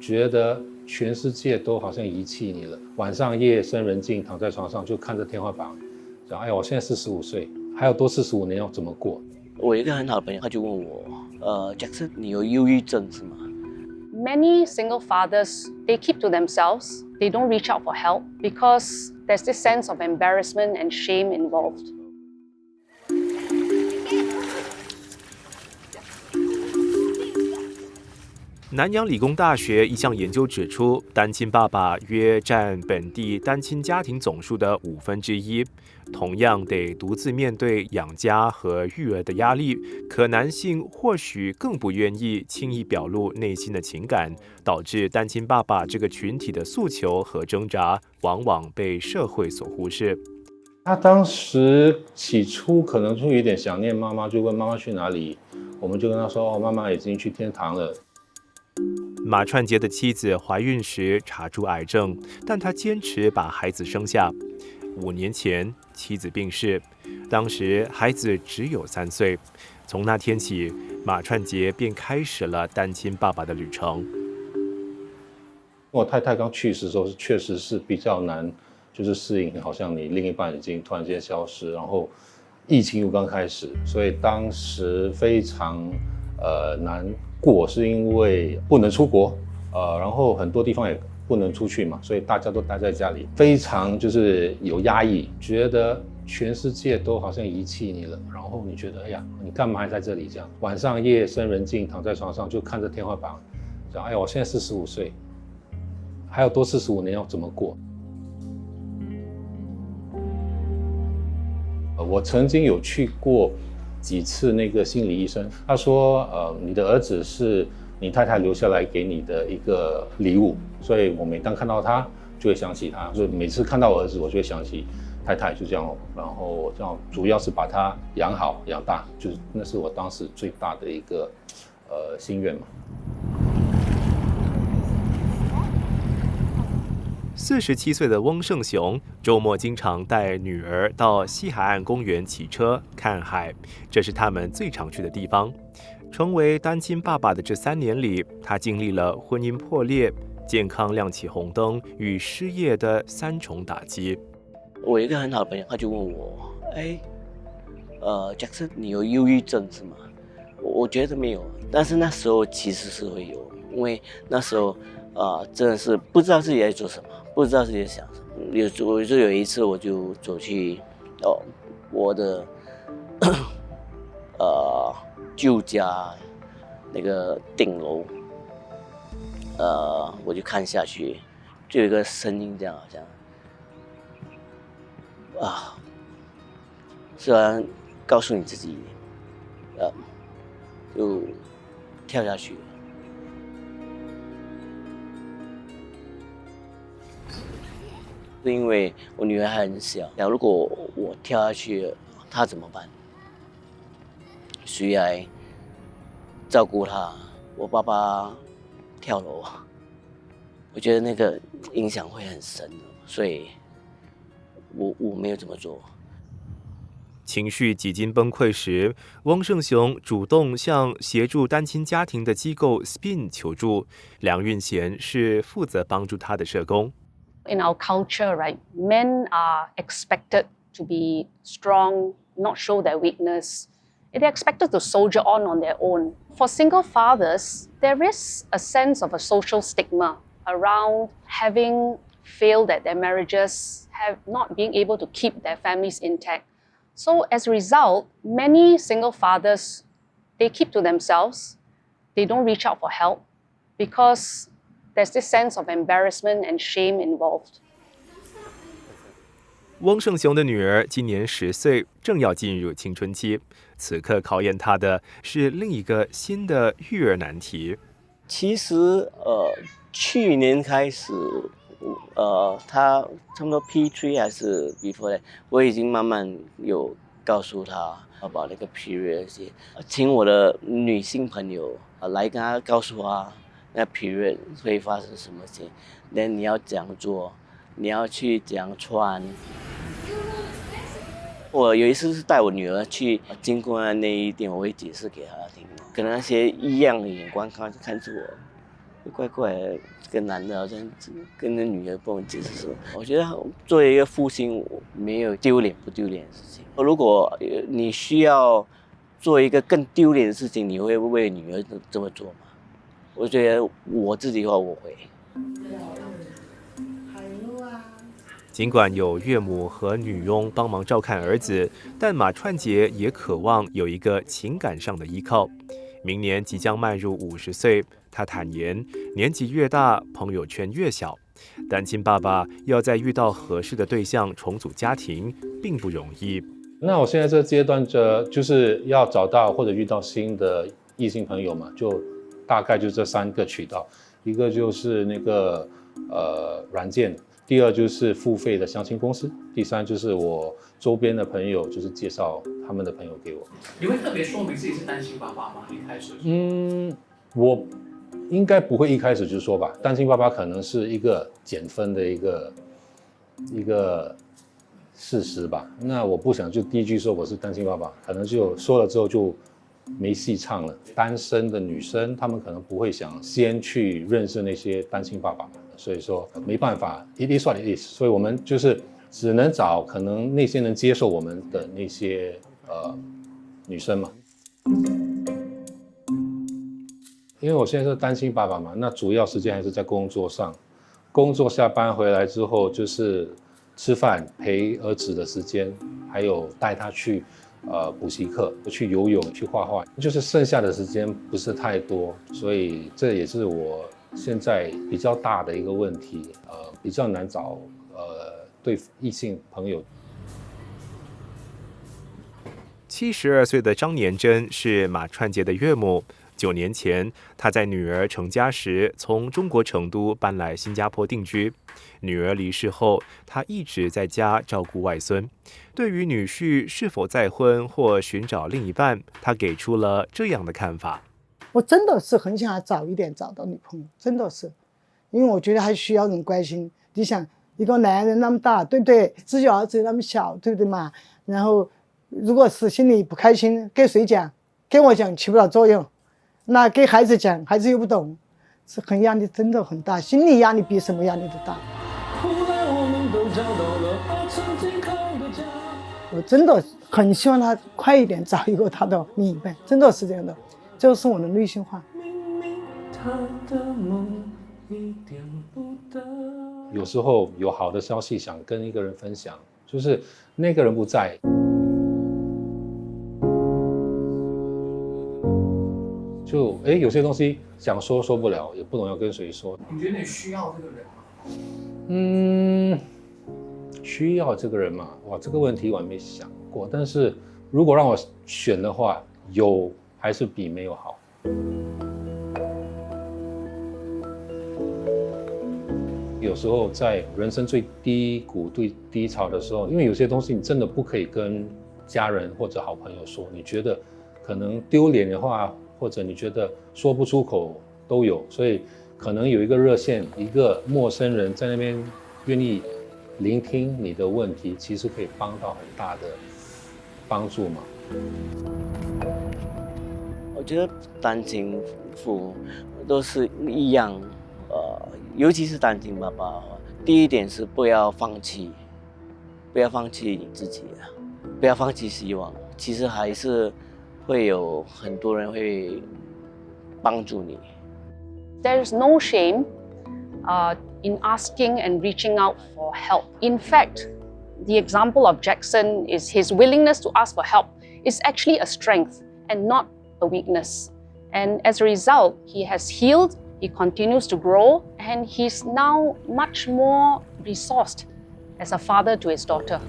觉得全世界都好像遗弃你了。晚上夜深人静，躺在床上就看着天花板，想：哎呀，我现在45岁，还有多45年要怎么过？我有一个很好的朋友，他就问我，Jackson，你有忧郁症是吗？ Many single fathers, they keep to themselves. They don't reach out for help because there's this sense of embarrassment and shame involved. 南洋理工大学一项研究指出，单亲爸爸约占本地单亲家庭总数的1/5，同样得独自面对养家和育儿的压力，可男性或许更不愿意轻易表露内心的情感，导致单亲爸爸这个群体的诉求和挣扎往往被社会所忽视。他当时起初可能会有点想念妈妈，就问妈妈去哪里，我们就跟他说：“哦，妈妈已经去天堂了。”马串杰的妻子怀孕时查出癌症，但他坚持把孩子生下。5年前，妻子病逝，当时孩子只有3岁。从那天起，马串杰便开始了单亲爸爸的旅程。我太太刚去世的时候，确实是比较难，就是适应，好像你另一半已经突然间消失，然后疫情又刚开始，所以当时非常难过，是因为不能出国，然后很多地方也不能出去嘛，所以大家都待在家里，非常就是有压抑，觉得全世界都好像遗弃你了，然后你觉得哎呀，你干嘛还在这里？这样晚上夜深人静，躺在床上就看着天花板，想：哎呀，我现在45岁，还有多45年要怎么过？我曾经有去过几次那个心理医生，他说，你的儿子是你太太留下来给你的一个礼物，所以我每当看到他就会想起他，所以每次看到我儿子，我就会想起太太，就这样，然后这样主要是把他养好养大，就是那是我当时最大的一个心愿嘛。47岁的翁胜雄周末经常带女儿到西海岸公园骑车看海，这是他们最常去的地方。成为单亲爸爸的这3年里，他经历了婚姻破裂、健康亮起红灯与失业的3重打击。我有一个很好的朋友，他就问我，Jackson， 你有忧郁症是吗？我觉得没有，但是那时候其实是会有，因为那时候真的是不知道自己在做什么，不知道自己在想什么。我就有一次我就走去我的旧家那个顶楼，我就看下去，就有一个声音这样好像虽然告诉你自己就跳下去。是因为我女儿还很小，如果我跳下去，她怎么办？谁来照顾她？我爸爸跳楼，我觉得那个影响会很深，所以我没有这么做。情绪几经崩溃时，翁胜雄主动向协助单亲家庭的机构 SPIN 求助。梁运贤是负责帮助他的社工。In our culture, right, men are expected to be strong, not show their weakness. They're expected to soldier on their own. For single fathers, there is a sense of a social stigma around having failed at their marriages, have not being able to keep their families intact. So as a result, many single fathers, they keep to themselves. They don't reach out for help because there's this sense of embarrassment and shame involved. 翁胜雄的女儿今年10岁，正要进入青春期，此刻考验她的是另一个新的育儿难题。其实去年开始，他差不多 P3 还是 before， 我已经慢慢有告诉他把那个 period 请我的女性朋友来跟他告诉他那 period 会发生什么事，那你要怎样做，你要去怎样穿。我有一次是带我女儿去经过那一店，我会解释给她听，可能那些异样的眼光看着我，怪怪的，这个男的好像跟那女的不能解释什么。我觉得作为一个父亲，没有丢脸不丢脸的事情。如果你需要做一个更丢脸的事情，你会为女儿这么做吗？我觉得我自己的话，我会。尽管有岳母和女佣帮忙照看儿子，但马串杰也渴望有一个情感上的依靠。明年即将迈入50岁，他坦言，年纪越大，朋友圈越小。单亲爸爸要在遇到合适的对象重组家庭，并不容易。那我现在这个阶段就是要找到或者遇到新的异性朋友嘛，就大概就这3个渠道，一个就是那个软件，第二就是付费的相亲公司，第3就是我周边的朋友，就是介绍他们的朋友给我。你会特别说明自己是单亲爸爸吗？一开始？我应该不会一开始就说吧，单亲爸爸可能是一个减分的一个事实吧。那我不想就第一句说我是单亲爸爸，可能就说了之后就没戏唱了。单身的女生，她们可能不会想先去认识那些单亲爸爸，所以说没办法 ，it is what it is。所以我们就是只能找可能那些能接受我们的那些女生嘛。因为我现在是单亲爸爸嘛，那主要时间还是在工作上。工作下班回来之后，就是吃饭、陪儿子的时间，还有带他去补习课、去游泳、去画画，就是剩下的时间不是太多，所以这也是我现在比较大的一个问题，比较难找对异性朋友。72岁的张年珍是马串杰的岳母。9年前，她在女儿成家时从中国成都搬来新加坡定居。女儿离世后，她一直在家照顾外孙。对于女婿是否再婚或寻找另一半，她给出了这样的看法：我真的是很想早一点找到女朋友，真的是，因为我觉得还需要人关心。你想，一个男人那么大，对不对？自己儿子那么小，对不对嘛？然后，如果是心里不开心，给谁讲？给我讲起不了作用。那给孩子讲，孩子又不懂，是很压力真的很大，心理压力比什么压力都大。我真的很希望他快一点找一个他的另一半，真的是这样的，这是我的内心话。有时候有好的消息想跟一个人分享，就是那个人不在。就有些东西想说说不了，也不懂要跟谁说。你觉得你需要这个人吗？需要这个人嘛？哇，这个问题我还没想过。但是如果让我选的话，有还是比没有好。有时候在人生最低谷、最低潮的时候，因为有些东西你真的不可以跟家人或者好朋友说，你觉得可能丢脸的话，或者你觉得说不出口都有，所以可能有一个热线，一个陌生人在那边愿意聆听你的问题，其实可以帮到很大的帮助嘛。我觉得单亲父母都是一样，尤其是单亲爸爸，第一点是不要放弃你自己，不要放弃希望。其实还是会有很多人会帮助你。There is no shame in asking and reaching out for help. In fact, the example of Jackson is his willingness to ask for help is actually a strength and not a weakness. And as a result, he has healed, he continues to grow, and he's now much more resourced as a father to his daughter.